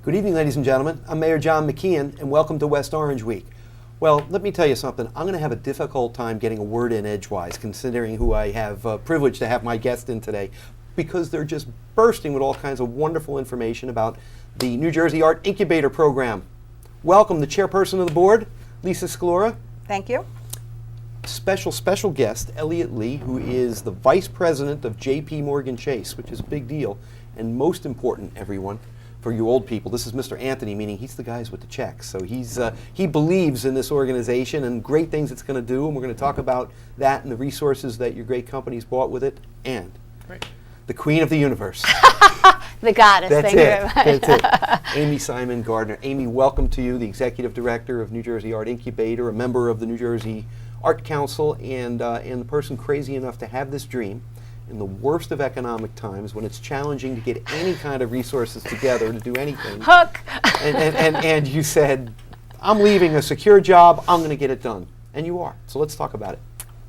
Good evening, ladies and gentlemen. I'm Mayor John McKeon, and welcome to West Orange Week. Well, let me tell you something. I'm going to have a difficult time getting a word in edgewise, considering who I have privileged to have my guest in today, because they're just bursting with all kinds of wonderful information about the New Jersey Art Incubator Program. Welcome, the chairperson of the board, Lisa Scalora. Thank you. Special guest, Elliot Lee, who is the vice president of J.P. Morgan Chase, which is a big deal. And most important, everyone, for you old people, this is Mr. Anthony, meaning he's the guys with the checks. So he believes in this organization and great things it's going to do, and we're going to talk about that and the resources that your great company's bought with it, and the queen of the universe. The goddess. That's Thank you very much. That's it. Amy Simon Gardner. Amy, welcome to you, the executive director of New Jersey Art Incubator, a member of the New Jersey Art Council, and the person crazy enough to have this dream in the worst of economic times, when it's challenging to get any kind of resources together to do anything. Hook! And you said, I'm leaving a secure job, I'm going to get it done. And you are. So let's talk about it.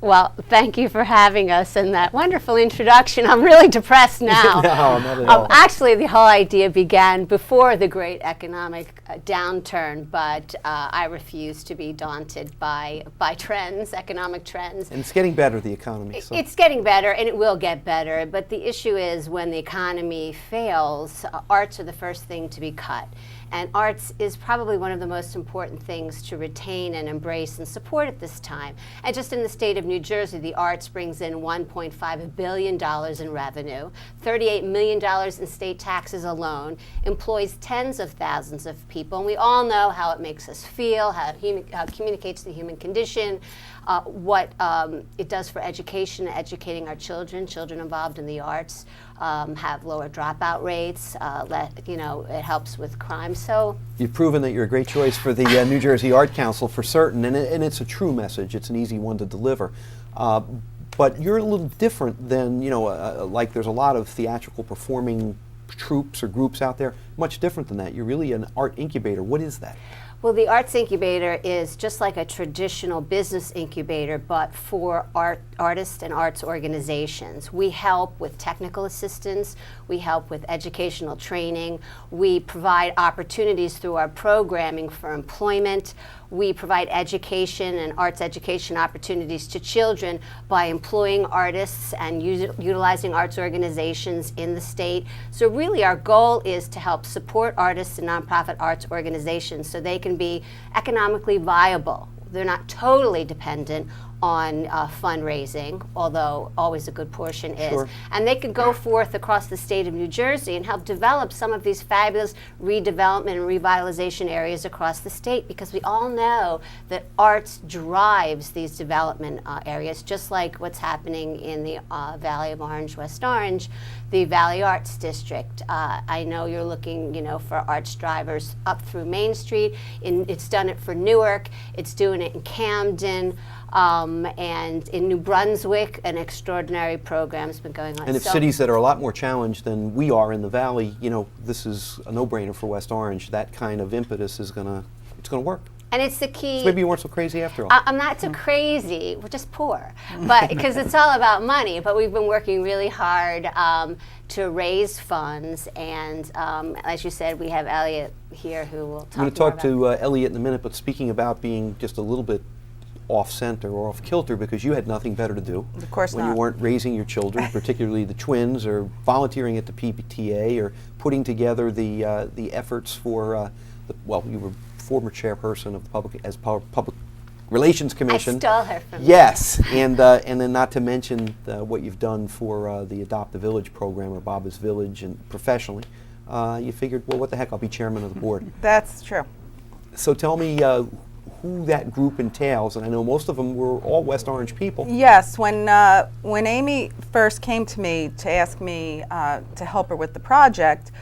Well, thank you for having us and that wonderful introduction. I'm really depressed now. No, not at all. Actually, the whole idea began before the great economic downturn, but I refuse to be daunted by trends, economic trends. And it's getting better, the economy. So. It's getting better, and it will get better, but the issue is when the economy fails, arts are the first thing to be cut. And arts is probably one of the most important things to retain and embrace and support at this time. And just in the state of New Jersey, the arts brings in $1.5 billion in revenue, $38 million in state taxes alone, employs tens of thousands of people. And we all know how it makes us feel, how it communicates the human condition, what it does for education, educating our children involved in the arts. Have lower dropout rates, it helps with crime. So you've proven that you're a great choice for the New Jersey Art Council for certain, and it's a true message. It's an easy one to deliver. But you're a little different than, like there's a lot of theatrical performing troupes or groups out there. Much different than that. You're really an art incubator. What is that? Well, the Arts Incubator is just like a traditional business incubator, but for artists and arts organizations. We help with technical assistance, we help with educational training, we provide opportunities through our programming for employment, we provide education and arts education opportunities to children by employing artists and utilizing arts organizations in the state. So really our goal is to help support artists and nonprofit arts organizations so they can be economically viable. They're not totally dependent on fundraising, although always a good portion is. Sure. And they can go forth across the state of New Jersey and help develop some of these fabulous redevelopment and revitalization areas across the state, because we all know that arts drives these development areas, just like what's happening in the Valley of Orange, West Orange, the Valley Arts District. I know you're looking, for arts drivers up through Main Street. It's done it for Newark. It's doing it in Camden. And in New Brunswick, an extraordinary program's been going on. And if cities that are a lot more challenged than we are in the Valley, this is a no-brainer for West Orange. That kind of impetus is gonna work. And it's the key. So maybe you weren't so crazy after all. I'm not so crazy. We're just poor, but because it's all about money. But we've been working really hard to raise funds, and as you said, we have Elliot here who will talk. I'm going to talk to Elliot in a minute. But speaking about being just a little bit off-center or off-kilter, because you had nothing better to do. Of course when not. You weren't raising your children, particularly the twins, or volunteering at the PTA, or putting together the efforts for you were former chairperson of the Public Relations Commission. I stole her from Yes, and then not to mention what you've done for the Adopt a Village program, or Baba's Village, and professionally. You figured, well, what the heck, I'll be chairman of the board. That's true. So tell me who that group entails, and I know most of them were all West Orange people. Yes, when Amy first came to me to ask me to help her with the project,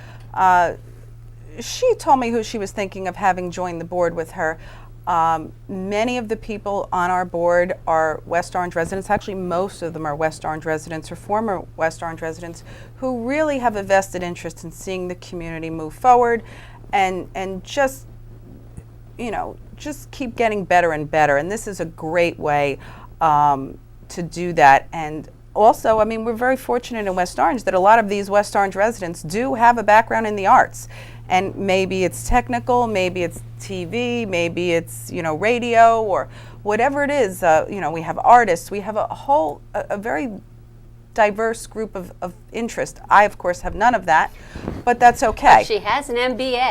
she told me who she was thinking of having join the board with her. Many of the people on our board are West Orange residents. Actually, most of them are West Orange residents or former West Orange residents who really have a vested interest in seeing the community move forward and just, just keep getting better and better. And this is a great way to do that. And also, I mean, we're very fortunate in West Orange that a lot of these West Orange residents do have a background in the arts. And maybe it's technical, maybe it's TV, maybe it's, radio, or whatever it is. We have artists, we have a very diverse group of interest. I, of course, have none of that, but that's okay. She has an MBA.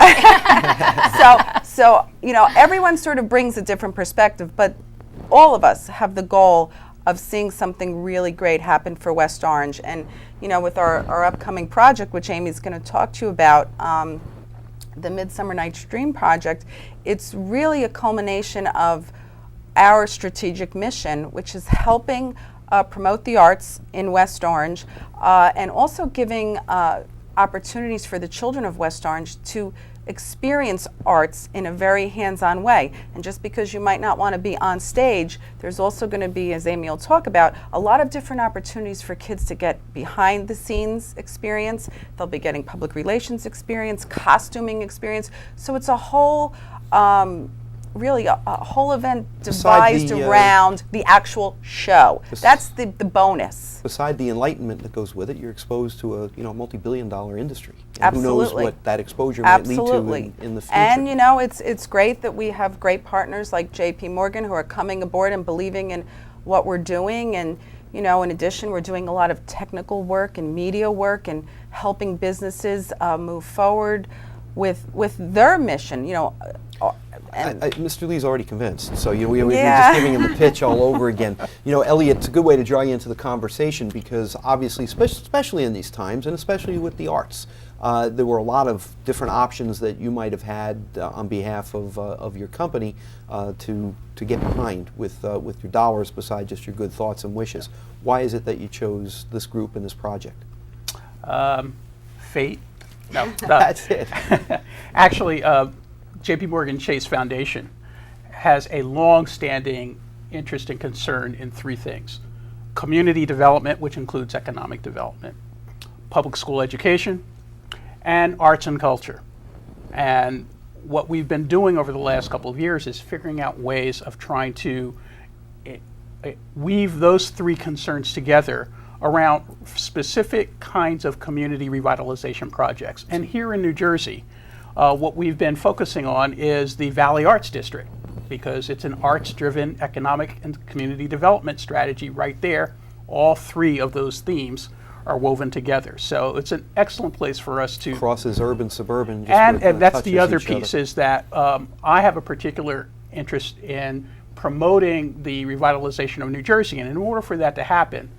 So everyone sort of brings a different perspective, but all of us have the goal of seeing something really great happen for West Orange. And, with our upcoming project, which Amy's going to talk to you about, the Midsummer Night's Dream project, it's really a culmination of our strategic mission, which is helping promote the arts in West Orange, and also giving opportunities for the children of West Orange to experience arts in a very hands-on way. And just because you might not want to be on stage, there's also going to be, as Amy will talk about, a lot of different opportunities for kids to get behind the scenes experience. They'll be getting public relations experience, costuming experience. So it's a whole really a whole event devised around the actual show. That's the bonus. Beside the enlightenment that goes with it, you're exposed to a multi-billion-dollar industry. And Absolutely. Who knows what that exposure might lead to in the future. And it's great that we have great partners like JP Morgan who are coming aboard and believing in what we're doing. And in addition, we're doing a lot of technical work and media work and helping businesses move forward with their mission. Mr. Lee's already convinced, so we're just giving him the pitch all over again. Elliot, it's a good way to draw you into the conversation because obviously, especially in these times, and especially with the arts, there were a lot of different options that you might have had on behalf of your company to get behind with your dollars, besides just your good thoughts and wishes. Why is it that you chose this group and this project? Fate. No, That's it. Actually, J.P. Morgan Chase Foundation has a long-standing interest and concern in three things: community development, which includes economic development, public school education, and arts and culture. And what we've been doing over the last couple of years is figuring out ways of trying to weave those three concerns together around specific kinds of community revitalization projects. And here in New Jersey, what we've been focusing on is the Valley Arts District, because it's an arts-driven economic and community development strategy right there. All three of those themes are woven together. So it's an excellent place for us to crosses urban, suburban. And that's the other piece, is that I have a particular interest in promoting the revitalization of New Jersey. And in order for that to happen,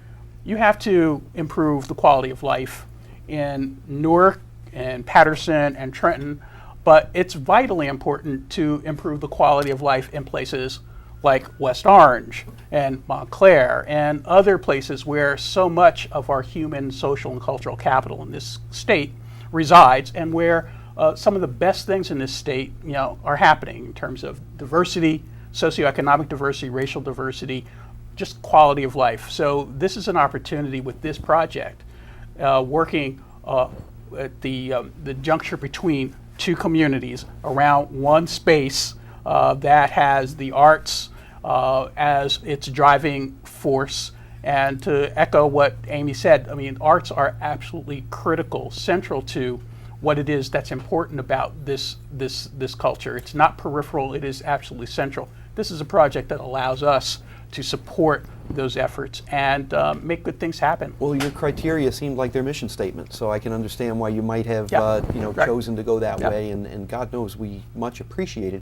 you have to improve the quality of life in Newark and Patterson and Trenton, but it's vitally important to improve the quality of life in places like West Orange and Montclair and other places where so much of our human, social, and cultural capital in this state resides, and where some of the best things in this state, are happening in terms of diversity, socioeconomic diversity, racial diversity, just quality of life. So this is an opportunity with this project, working at the juncture between two communities around one space that has the arts as its driving force. And to echo what Amy said, arts are absolutely critical, central to what it is that's important about this culture. It's not peripheral, it is absolutely central. This is a project that allows us to support those efforts and make good things happen. Well, your criteria seemed like their mission statement, so I can understand why you might have chosen to go that way, and God knows we much appreciate it.